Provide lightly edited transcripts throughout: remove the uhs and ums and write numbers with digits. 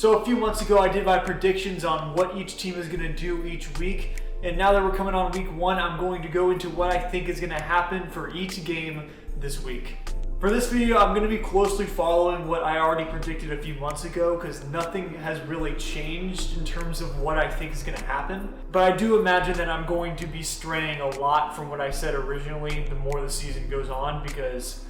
So a few months ago, I did my predictions on what each team is going to do each week. And now that we're coming on week 1, I'm going to go into what I think is going to happen for each game this week. For this video, I'm going to be closely following what I already predicted a few months ago because nothing has really changed in terms of what I think is going to happen. But I do imagine that I'm going to be straying a lot from what I said originally the more the season goes on because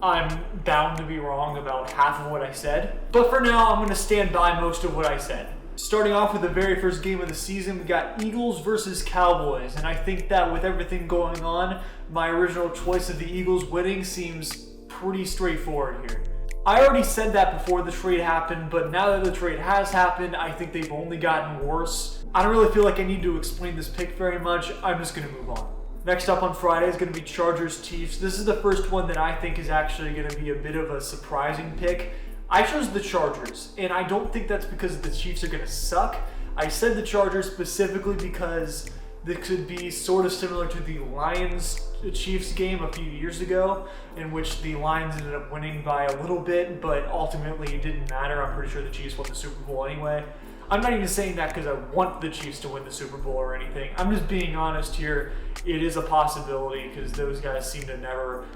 I'm bound to be wrong about half of what I said. But for now, I'm going to stand by most of what I said. Starting off with the very first game of the season, we got Eagles versus Cowboys. And I think that with everything going on, my original choice of the Eagles winning seems pretty straightforward here. I already said that before the trade happened, but now that the trade has happened, I think they've only gotten worse. I don't really feel like I need to explain this pick very much. I'm just going to move on. Next up on Friday is going to be Chargers-Chiefs. This is the first one that I think is actually going to be a bit of a surprising pick. I chose the Chargers, and I don't think that's because the Chiefs are going to suck. I said the Chargers specifically because this could be sort of similar to the Lions-Chiefs game a few years ago, in which the Lions ended up winning by a little bit, but ultimately it didn't matter. I'm pretty sure the Chiefs won the Super Bowl anyway. I'm not even saying that because I want the Chiefs to win the Super Bowl or anything. I'm just being honest here. It is a possibility because those guys seem to never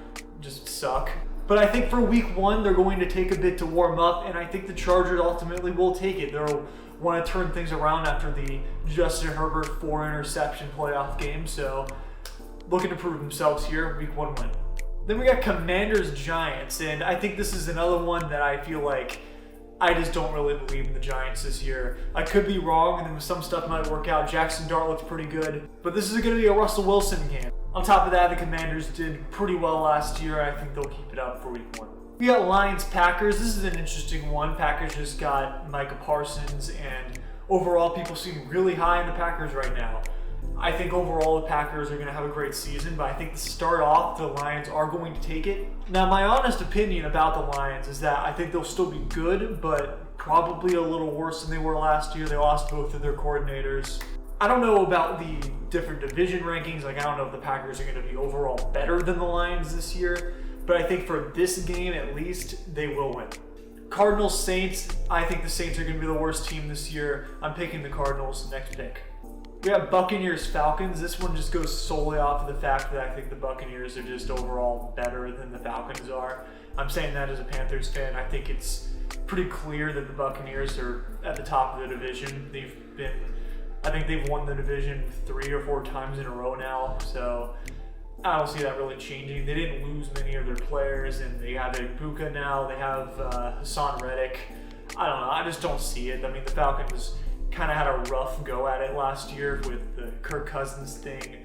just suck. But I think for week 1, they're going to take a bit to warm up, and I think the Chargers ultimately will take it. They'll want to turn things around after the Justin Herbert 4-interception playoff game, so looking to prove themselves here, week 1 win. Then we got Commanders-Giants, and I think this is another one that I feel like I just don't really believe in the Giants this year. I could be wrong, and then some stuff might work out. Jackson Dart looks pretty good, but this is going to be a Russell Wilson game. On top of that, the Commanders did pretty well last year. I think they'll keep it up for week 1. We got Lions-Packers. This is an interesting one. Packers just got Micah Parsons, and overall, people seem really high in the Packers right now. I think overall the Packers are going to have a great season, but I think to start off, the Lions are going to take it. Now, my honest opinion about the Lions is that I think they'll still be good, but probably a little worse than they were last year. They lost both of their coordinators. I don't know about the different division rankings. Like, I don't know if the Packers are going to be overall better than the Lions this year, but I think for this game at least, they will win. Cardinals-Saints. I think the Saints are going to be the worst team this year. I'm picking the Cardinals. Next pick. We have Buccaneers-Falcons. This one just goes solely off of the fact that I think the Buccaneers are just overall better than the Falcons are. I'm saying that as a Panthers fan. I think it's pretty clear that the Buccaneers are at the top of the division. I think they've won the division 3 or 4 times in a row now, so I don't see that really changing. They didn't lose many of their players, and they have Ibuka now. They have Hassan Reddick. I don't know. I just don't see it. I mean, the Falcons kind of had a rough go at it last year with the Kirk Cousins thing,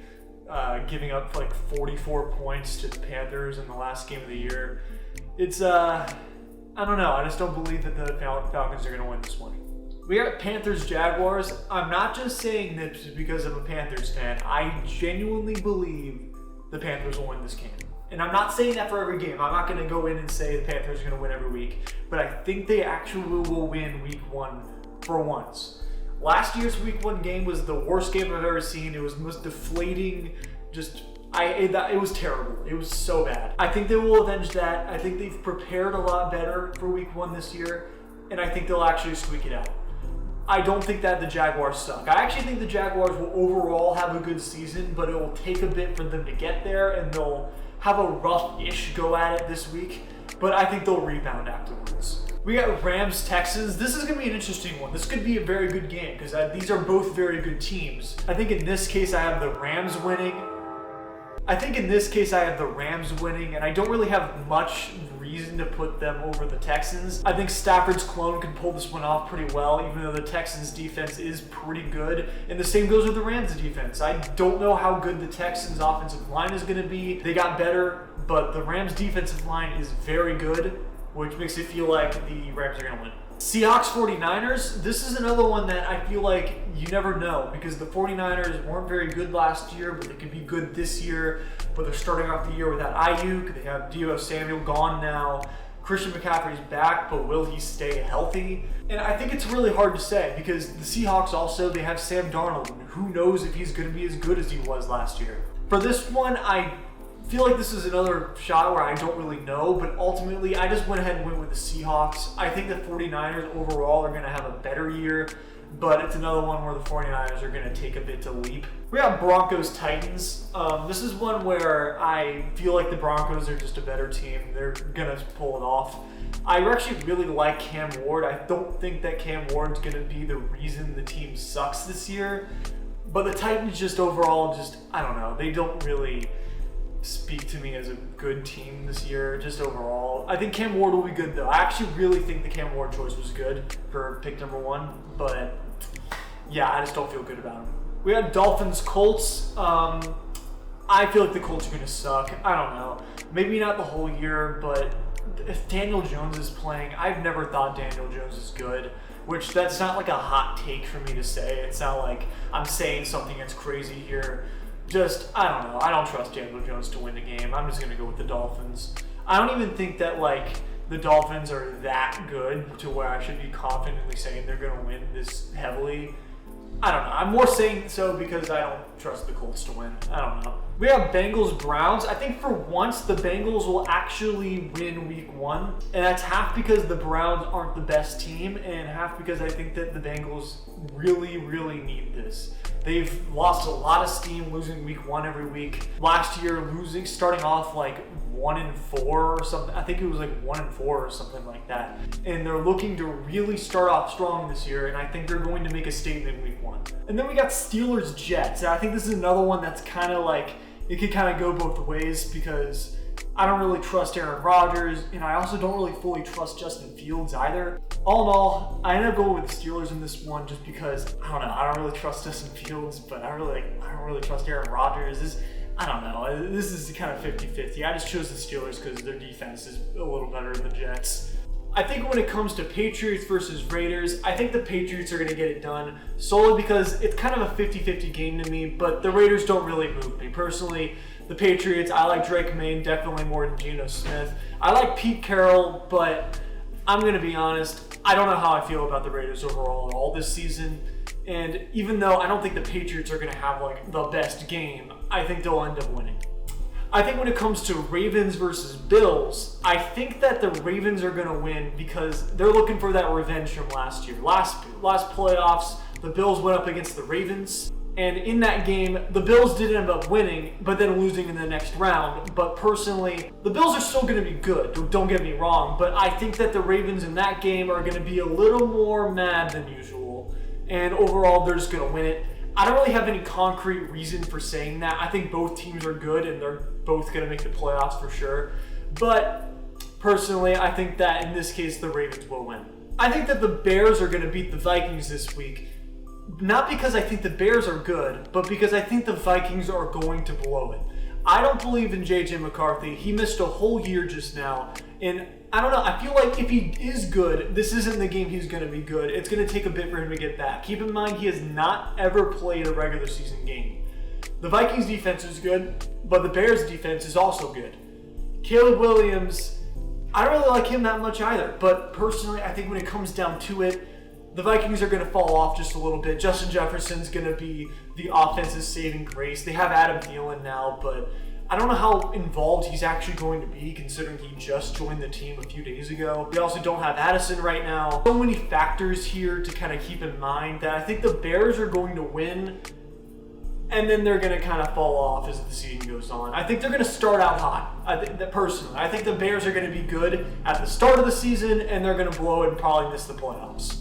giving up like 44 points to the Panthers in the last game of the year. It's, I don't know. I just don't believe that the Falcons are going to win this one. We got Panthers-Jaguars. I'm not just saying this because I'm a Panthers fan. I genuinely believe the Panthers will win this game. And I'm not saying that for every game. I'm not going to go in and say the Panthers are going to win every week. But I think they actually will win week 1 for once. Last year's week 1 game was the worst game I've ever seen. It was the most deflating, it was terrible. It was so bad. I think they will avenge that. I think they've prepared a lot better for week 1 this year. And I think they'll actually squeak it out. I don't think that the Jaguars suck. I actually think the Jaguars will overall have a good season, but it will take a bit for them to get there, and they'll have a rough-ish go at it this week, but I think they'll rebound afterwards. We got Rams-Texans. This is going to be an interesting one. This could be a very good game because these are both very good teams. I think in this case I have the Rams winning. And I don't really have much reason to put them over the Texans. I think Stafford's clone can pull this one off pretty well, even though the Texans' defense is pretty good. And the same goes with the Rams' defense. I don't know how good the Texans' offensive line is going to be. They got better, but the Rams' defensive line is very good, which makes it feel like the Rams are going to win. Seahawks 49ers, this is another one that I feel like you never know because the 49ers weren't very good last year, but they could be good this year. But they're starting off the year without Ayuk. They have Deebo Samuel gone now. Christian McCaffrey's back, but will he stay healthy? And I think it's really hard to say because the Seahawks also, they have Sam Darnold. And who knows if he's going to be as good as he was last year. For this one, I feel like this is another shot where I don't really know, but ultimately I just went ahead and went with the Seahawks. I think the 49ers overall are going to have a better year, but it's another one where the 49ers are going to take a bit to leap. We have Broncos-Titans. This is one where I feel like the Broncos are just a better team. They're going to pull it off. I actually really like Cam Ward. I don't think that Cam Ward's going to be the reason the team sucks this year, but the Titans just overall I don't know. They don't really speak to me as a good team this year, just overall. I think Cam Ward will be good though. I actually really think the Cam Ward choice was good for pick number 1, but yeah, I just don't feel good about him. We had Dolphins-Colts. I feel like the Colts are going to suck. I don't know. Maybe not the whole year, but if Daniel Jones is playing, I've never thought Daniel Jones is good, which that's not like a hot take for me to say. It's not like I'm saying something that's crazy here. I don't know. I don't trust Daniel Jones to win the game. I'm just going to go with the Dolphins. I don't even think that, the Dolphins are that good to where I should be confidently saying they're going to win this heavily. I don't know. I'm more saying so because I don't trust the Colts to win. I don't know. We have Bengals-Browns. I think for once the Bengals will actually win week 1. And that's half because the Browns aren't the best team and half because I think that the Bengals really, really need this. They've lost a lot of steam losing week 1 every week. Last year starting off 1-4 or something. I think it was 1-4 or something like that. And they're looking to really start off strong this year, and I think they're going to make a statement week 1. And then we got Steelers-Jets. And I think this is another one that's kind of it could kind of go both ways because I don't really trust Aaron Rodgers, and I also don't really fully trust Justin Fields either. All in all, I ended up going with the Steelers in this one just because, I don't know, I don't really trust Justin Fields, but I don't really trust Aaron Rodgers. I don't know, this is kind of 50-50. I just chose the Steelers because their defense is a little better than the Jets. I think when it comes to Patriots versus Raiders, I think the Patriots are going to get it done solely because it's kind of a 50-50 game to me, but the Raiders don't really move me. Personally, the Patriots, I like Drake May definitely more than Geno Smith. I like Pete Carroll, but I'm going to be honest, I don't know how I feel about the Raiders overall at all this season. And even though I don't think the Patriots are going to have the best game, I think they'll end up winning. I think when it comes to Ravens versus Bills, I think that the Ravens are going to win because they're looking for that revenge from last year. Last playoffs, the Bills went up against the Ravens, and in that game, the Bills did end up winning, but then losing in the next round. But personally, the Bills are still going to be good, don't get me wrong, but I think that the Ravens in that game are going to be a little more mad than usual, and overall, they're just going to win it. I don't really have any concrete reason for saying that. I think both teams are good and they're both going to make the playoffs for sure. But personally, I think that in this case, the Ravens will win. I think that the Bears are going to beat the Vikings this week. Not because I think the Bears are good, but because I think the Vikings are going to blow it. I don't believe in J.J. McCarthy. He missed a whole year just now. And I don't know, I feel like if he is good, this isn't the game he's going to be good. It's going to take a bit for him to get back. Keep in mind, he has not ever played a regular season game. The Vikings defense is good, but the Bears defense is also good. Caleb Williams, I don't really like him that much either. But personally, I think when it comes down to it, the Vikings are going to fall off just a little bit. Justin Jefferson's going to be the offense's saving grace. They have Adam Thielen now, but I don't know how involved he's actually going to be considering he just joined the team a few days ago. We also don't have Addison right now. So many factors here to kind of keep in mind that I think the Bears are going to win and then they're going to kind of fall off as the season goes on. I think they're going to start out hot. I think the Bears are going to be good at the start of the season and they're going to blow it and probably miss the playoffs.